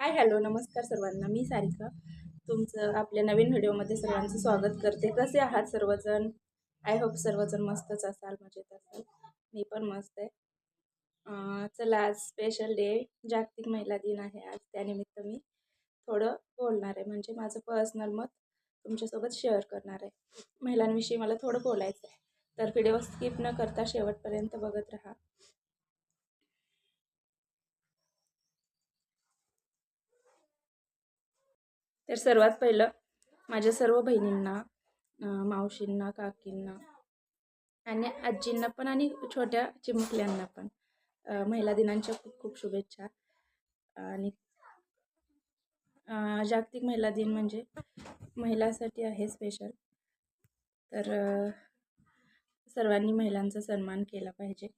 Hi hello नमस्कार सर्वांना. मी सारिका तुमचं आपल्या नवीन व्हिडिओमध्ये सर्वांचं स्वागत करते. कसे आहात सर्वजण? आय होप सर्वजण मस्तच असाल, मजेत असाल. मी पण मस्त आहे. चला, आज स्पेशल डे, जागतिक महिला दिन आहे आज. त्यानिमित्त मी थोडं बोलणार आहे, म्हणजे माझं पर्सनल मत तुमच्यासोबत शेअर करणार आहे. महिलांविषयी मला थोडं बोलायचं आहे, तर व्हिडिओ स्किप न करता शेवटपर्यंत बघत राहा. तर सर्वात पहिलं माझ्या सर्व बहिणींना, मावशींना, काकींना आणि आजींना पण आणि छोट्या चिमुकल्यांना पण महिला दिनांच्या खूप खूप शुभेच्छा. आणि जागतिक महिला दिन म्हणजे महिलांसाठी आहे स्पेशल. तर सर्वांनी महिलांचा सन्मान केला पाहिजे.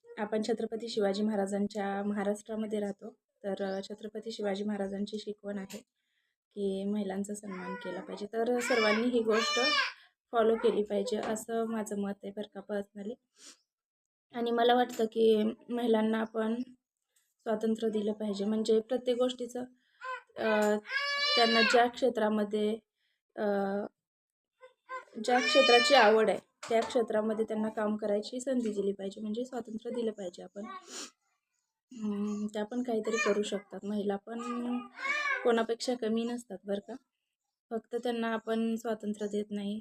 आपण छत्रपती शिवाजी महाराजांच्या महाराष्ट्रामध्ये राहतो, तर छत्रपती शिवाजी महाराजांची शिकवण आहे की महिलांचा सन्मान केला पाहिजे. तर सर्वांनी ही गोष्ट फॉलो केली पाहिजे, असं माझं मत आहे बरं का, पर्सनली. आणि मला वाटतं की महिलांना आपण स्वातंत्र्य दिलं पाहिजे, म्हणजे प्रत्येक गोष्टीचं त्यांना ज्या क्षेत्राची आवड आहे त्या क्षेत्रामध्ये त्यांना काम करायची संधी दिली पाहिजे, म्हणजे स्वातंत्र्य दिलं पाहिजे आपण. त्या पण काहीतरी करू शकतात. महिला पण कोणापेक्षा कमी नसतात बरं का. फक्त त्यांना आपण स्वातंत्र्य देत नाही,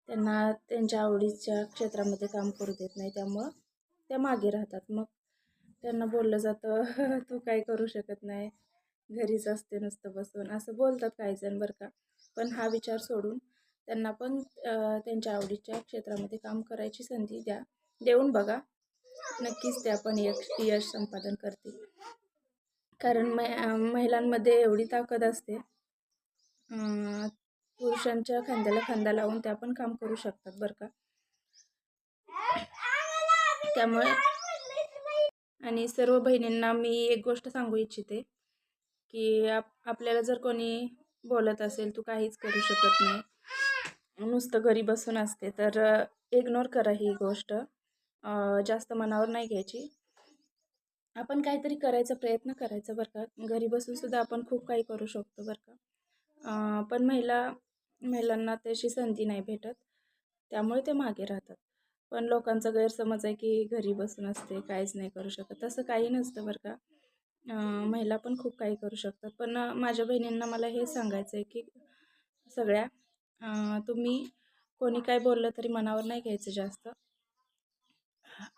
त्यांना त्यांच्या आवडीच्या क्षेत्रामध्ये काम करू देत नाही, त्यामुळं त्या मागे राहतात. मग त्यांना बोललं जातं तू काही करू शकत नाही, घरीच असते नुसतं बसून, असं बोलतात काही जण बरं का. पण हा विचार सोडून त्यांना पण त्यांच्या आवडीच्या क्षेत्रामध्ये काम करायची संधी देऊन बघा. नक्कीच ते आपण यश संपादन करतील. कारण महिलांमध्ये एवढी ताकद असते, पुरुषांच्या खांद्याला खांदा लावून त्या पण काम करू शकतात बरं का. त्यामुळे आणि सर्व बहिणींना मी एक गोष्ट सांगू इच्छिते की आपल्याला जर कोणी बोलत असेल तू काहीच करू शकत नाही, नुसतं घरी बसून असते, तर इग्नोर करा ही गोष्ट. जास्त मनावर नाही घ्यायची. आपण काहीतरी करायचा प्रयत्न करायचा बरं का. घरी बसून सुद्धा आपण खूप काही करू शकतो बरं का. पण महिलांना तशी संधी नाही भेटत, त्यामुळे ते मागे राहतात. पण लोकांचा गैरसमज आहे की घरी बसून असते, काहीच नाही करू शकत. तसं काही नसतं बरं का. महिला पण खूप काही करू शकतात. पण माझ्या बहिणींना मला हे सांगायचं आहे की सगळ्या, तुम्ही कोणी काय बोललं तरी मनावर नाही घ्यायचं जास्त.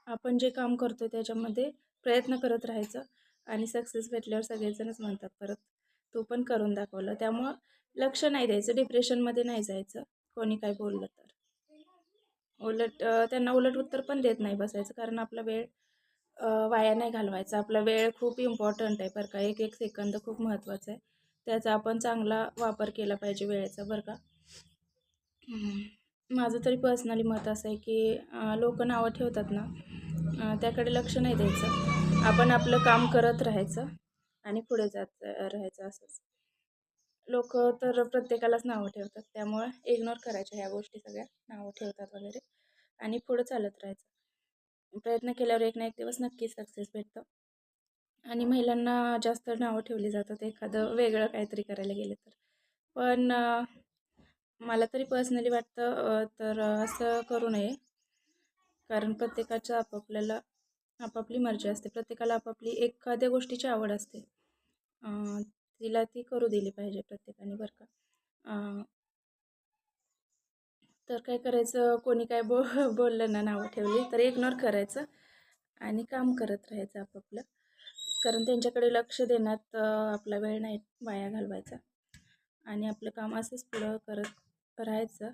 आपण जे काम करतो त्याच्यामध्ये प्रयत्न करत राहायचं, आणि सक्सेस भेटल्यावर सगळेजणच म्हणतात परत तू पण करून दाखवलं. त्यामुळं लक्ष नाही द्यायचं, डिप्रेशनमध्ये नाही जायचं कोणी काय बोललं तर. त्यांना उलट उत्तर पण देत नाही बसायचं, कारण आपला वेळ वाया नाही घालवायचा. आपला वेळ खूप इम्पॉर्टंट आहे बरं का. एक एक सेकंद खूप महत्त्वाचा आहे, त्याचा आपण चांगला वापर केला पाहिजे वेळेचा बरं का. माझं तरी पर्सनली मत असं आहे की लोक नावं ठेवतात ना, त्याकडे लक्ष नाही द्यायचं. आपण आपलं काम करत राहायचं आणि पुढे जात राहायचं. असंच लोक तर प्रत्येकालाच नावं ठेवतात, त्यामुळे इग्नोर करायच्या ह्या गोष्टी सगळ्या. नावं ठेवतात वगैरे, आणि पुढं चालत राहायचं. प्रयत्न केल्यावर एक ना एक दिवस नक्कीच सक्सेस भेटतं. आणि महिलांना जास्त नावं ठेवली जातात एखादं वेगळं काहीतरी करायला गेलं तर. पण मला तरी पर्सनली वाटतं तर असं करू नये, कारण प्रत्येकाचं आपापली मर्जी असते. प्रत्येकाला आपापली एखाद्या गोष्टीची आवड असते, तिला ती करू दिली पाहिजे प्रत्येकाने बरं का. तर काय करायचं, कोणी काय बोललं ना, नावं ठेवली तर इग्नोर करायचं आणि काम करत राहायचं आपापलं. कारण त्यांच्याकडे लक्ष देण्यात आपला वेळ नाही वाया घालवायचा, आणि आपलं काम असंच पुढं करत राहायचं,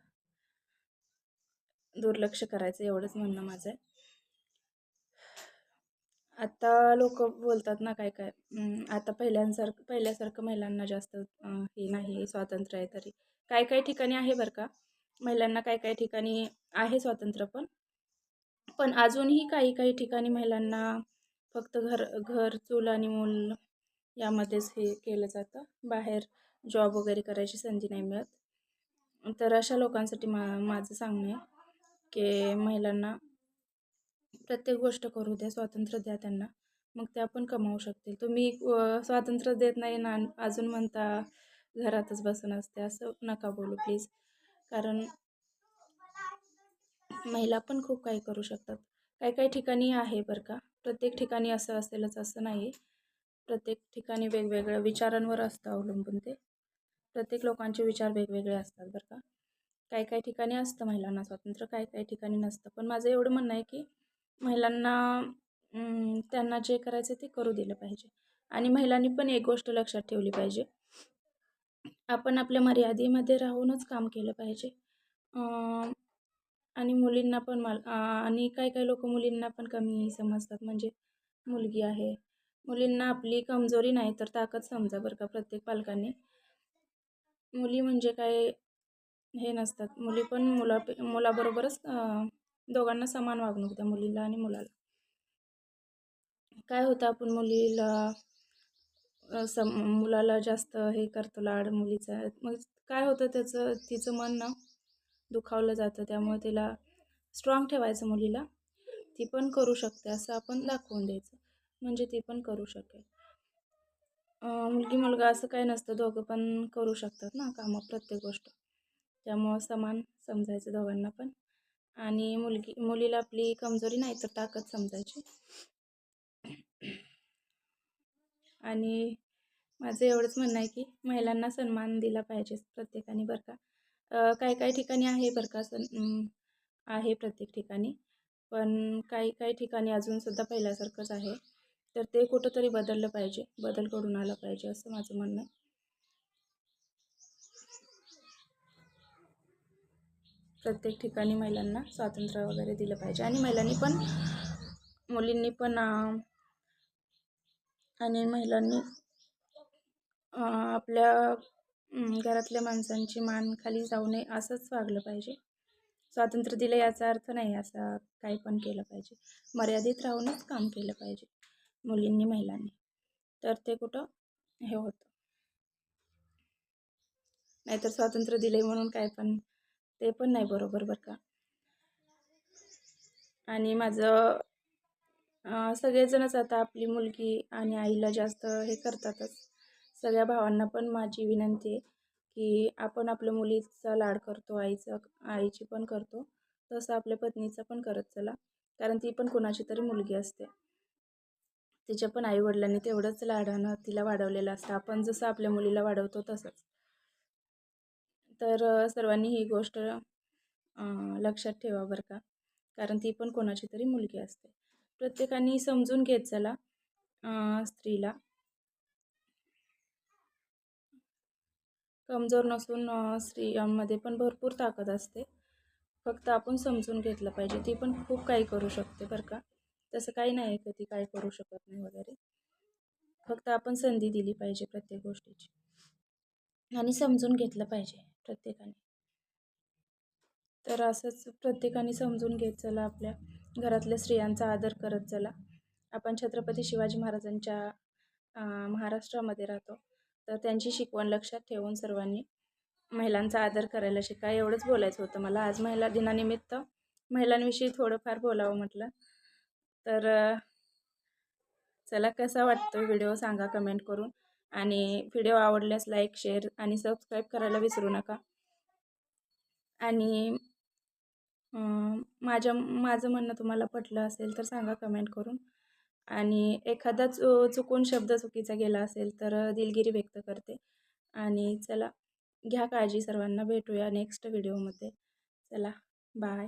दुर्लक्ष करायचं, एवढंच म्हणणं माझं आहे. आता लोक बोलतात ना काय काय, आता पहिल्यासारखं महिलांना जास्त हे नाही, स्वातंत्र्य आहे. तरी काही काही ठिकाणी आहे बरं का, महिलांना काही काही ठिकाणी आहे स्वातंत्र्य. पण अजूनही काही काही ठिकाणी महिलांना फक्त घर चूल आणि मूल यामध्येच हे केलं जातं, बाहेर जॉब वगैरे करायची संधी नाही मिळत. तर अशा लोकांसाठी माझं सांगणं आहे की महिलांना प्रत्येक गोष्ट करू द्या, स्वातंत्र्य द्या त्यांना. मग त्या पण कमावू शकतील. तुम्ही स्वातंत्र्य देत नाही ना अजून म्हणता घरातच बसून असते, असं नका बोलू प्लीज. कारण महिला पण खूप काही करू शकतात. काही काही ठिकाणी आहे बरं का, प्रत्येक ठिकाणी असं असेलच असं नाही. प्रत्येक ठिकाणी वेगवेगळ्या विचारांवर असतं अवलंबून ते. प्रत्येक लोकांचे विचार वेगवेगळे असतात बरं का. काही काही ठिकाणी असतं महिलांना स्वातंत्र्य, काही काही ठिकाणी नसतं. पण माझं एवढं म्हणणं आहे की महिलांना त्यांना जे करायचं ते करू दिलं पाहिजे. आणि महिलांनी पण एक गोष्ट लक्षात ठेवली पाहिजे, आपण आपल्या मर्यादेमध्ये राहूनच काम केलं पाहिजे. आणि मुलींना पण आणि काही काही लोक मुलींना पण कमी समजतात. म्हणजे मुलगी आहे, मुलींना आपली कमजोरी नाही तर ताकद समजा बरं का प्रत्येक पालकांनी. मुली म्हणजे काय हे नसतात, मुली पण मुलाबरोबरच दोघांना समान वागणूक द्या, मुलीला आणि मुलाला. काय होतं, आपण मुलाला जास्त हे करतो लाड मुलीचा, मग काय होतं तिचं मन ना दुखावलं जातं. त्यामुळे तिला स्ट्रॉंग ठेवायचं मुलीला, ती पण करू शकते असं आपण दाखवून द्यायचं, म्हणजे ती पण करू शकेल. मुलगी मुलगा असं काही नसतं, दोघं पण करू शकतात ना कामं, प्रत्येक गोष्ट. त्यामुळं समान समजायचं दोघांना पण. आणि मुलीला आपली कमजोरी नाही तर ताकद समजायची. आणि माझं एवढंच म्हणणं आहे की महिलांना सन्मान दिला पाहिजे प्रत्येकाने बरं का. काही काही ठिकाणी आहे बरं का, आहे प्रत्येक ठिकाणी. पण काही काही ठिकाणी अजूनसुद्धा पहिल्यासारखंच आहे. तर ते कुठंतरी बदललं पाहिजे, बदल घडून आला पाहिजे असं माझं म्हणणं आहे. प्रत्येक ठिकाणी महिलांना स्वातंत्र्य वगैरे दिलं पाहिजे. आणि मुलींनी पण आणि महिलांनी आपल्या घरातल्या माणसांची मान खाली जाऊ नये असंच वागलं पाहिजे. स्वातंत्र्य दिलं याचा अर्थ नाही असं काही पण केलं पाहिजे. मर्यादित राहूनच काम केलं पाहिजे मुलींनी महिलांनी, तर ते कुठं हे होतं. नाहीतर स्वातंत्र्य दिले म्हणून काय पण ते पण नाही बरोबर बरं का. आणि माझं सगळेजणच आता आपली मुलगी आणि आईला जास्त हे करतातच. सगळ्या भावांना पण माझी विनंती आहे की आपण आपल्या मुलीचा लाड करतो, आईची पण करतो, तसं आपल्या पत्नीचा पण करत चला. कारण ती पण कोणाची तरी मुलगी असते, तिच्या पण आईवडिलांनी तेवढंच लाडानं तिला वाढवलेलं असतं. आपण जसं आपल्या मुलीला वाढवतो तसंच. तर सर्वांनी ही गोष्ट लक्षात ठेवा बरं का. कारण ती पण कोणाची तरी मुलगी असते. प्रत्येकाने समजून घेत चला स्त्रीला. कमजोर नसून स्त्रियांमध्ये पण भरपूर ताकद असते. फक्त आपण समजून घेतलं पाहिजे. ती पण खूप काही करू शकते बरं का. तसं काही नाही की ती काही करू शकत नाही वगैरे. फक्त आपण संधी दिली पाहिजे प्रत्येक गोष्टीची. आणि समजून घेतलं पाहिजे प्रत्येकाने. तर असंच प्रत्येकाने समजून घेत चला, आपल्या घरातल्या स्त्रियांचा आदर करत चला. आपण छत्रपती शिवाजी महाराजांच्या महाराष्ट्रामध्ये राहतो, तर त्यांची शिकवण लक्षात ठेवून सर्वांनी महिलांचा आदर करायला शिका. एवढंच बोलायचं होतं मला. आज महिला दिनानिमित्त महिलांविषयी थोडंफार बोलावं म्हटलं. तर चला, कसा वाटतो व्हिडिओ सांगा कमेंट करून. आणि व्हिडिओ आवडल्यास लाईक, शेअर आणि सबस्क्राईब करायला विसरू नका. आणि माझं म्हणणं तुम्हाला पटलं असेल तर सांगा कमेंट करून. आणि एखादा चुकून शब्द चुकीचा गेला असेल तर दिलगिरी व्यक्त करते. आणि चला, घ्या काळजी सर्वांना. भेटूया नेक्स्ट व्हिडिओमध्ये. चला, बाय.